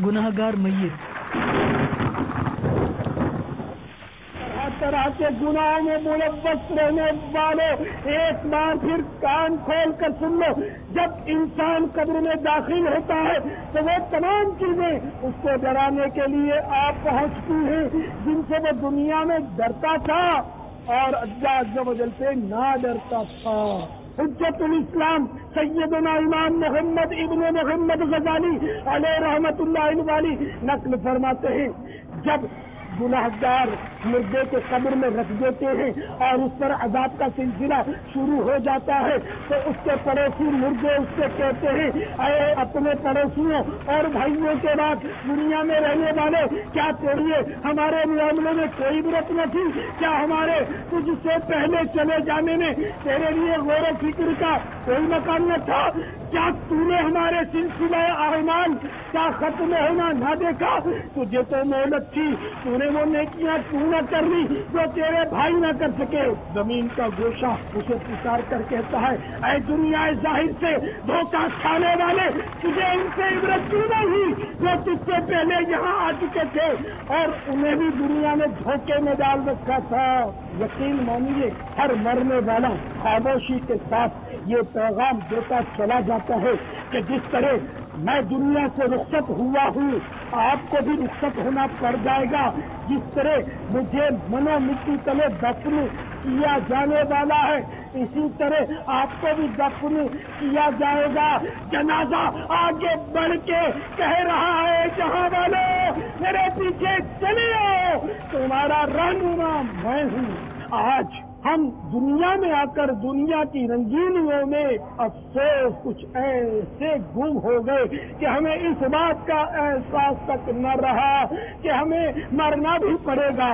گناہگار میت طرح کے گناہوں میں ملوث رہنے والوں، ایک بار پھر کان کھول کر سن لو، جب انسان قبر میں داخل ہوتا ہے تو وہ تمام چیزیں اس کو ڈرانے کے لیے آپ پہنچتی ہیں جن سے وہ دنیا میں ڈرتا تھا اور اللہ عز و جل سے نہ ڈرتا تھا۔ حجت الاسلام سیدنا امام محمد ابن محمد غزالی علیہ رحمت اللہ علیہ نقل فرماتے ہیں، جب گناہگار مردے کو قبر میں رکھ دیتے ہیں اور اس پر عذاب کا سلسلہ شروع ہو جاتا ہے تو اس کے پڑوسی مردے اس سے کہتے ہیں، اے اپنے پڑوسیوں اور بھائیوں کے بعد دنیا میں رہنے والے، کیا تیرے ہمارے معاملے میں کوئی عبرت نہ تھی؟ کیا ہمارے تجھ سے پہلے چلے جانے میں تیرے لیے غور و فکر کا کوئی مقام نہ تھا؟ کیا تو نے ہمارے سلسلہ اعمال کا ختم ہونا نہ دیکھا؟ تجھے تو مہلت تھی، تو نے وہ نیکیاں کیوں نہ کر لی جو تیرے بھائی نہ کر سکے؟ زمین کا گوشہ اسے پکار کر کہتا ہے، اے دنیا ظاہر سے دھوکہ کھانے والے، تجھے ان سے عبرت کیوں نہیں ہوئی جو تجھ سے پہلے یہاں آ چکے تھے اور انہیں بھی دنیا میں دھوکے میں ڈال رکھا تھا۔ یقین مانیے ہر مرنے والا خاموشی کے ساتھ یہ پیغام دیتا چلا جاتا ہے کہ جس طرح میں دنیا سے رخصت ہوا ہوں آپ کو بھی رخصت ہونا پڑ جائے گا، جس طرح مجھے منو مٹی تلے دفن کیا جانے والا ہے اسی طرح آپ کو بھی دفن کیا جائے گا۔ جنازہ آگے بڑھ کے کہہ رہا ہے، جہاں والوں میرے پیچھے چلے آؤ، تمہارا رہنما میں ہوں۔ آج ہم دنیا میں آ کر دنیا کی رنگینیوں میں افسوس کچھ ایسے گم ہو گئے کہ ہمیں اس بات کا احساس تک نہ رہا کہ ہمیں مرنا بھی پڑے گا۔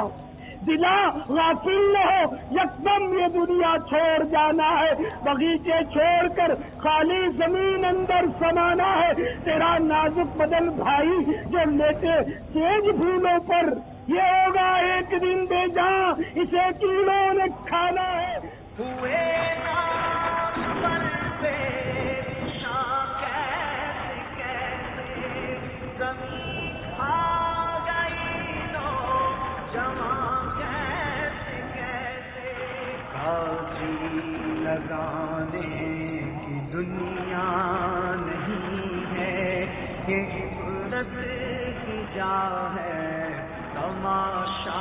دلا غافل نہ ہو، یکدم یہ دنیا چھوڑ جانا ہے، باغیچے چھوڑ کر خالی زمین اندر سمانا ہے۔ تیرا نازک بدن بھائی جو لیٹے تیز پھولوں پر، یہ ہوگا ایک دن بے جاں، اسے کیڑوں نے کھانا ہے۔ ہوئے نام پر پیشاں کیسے کیسے زمین آ گئی نو جمع کیسے کیسے، کاجی لگانے کی دنیا نہیں ہے، یہ عبرت کی جا ہے تماشا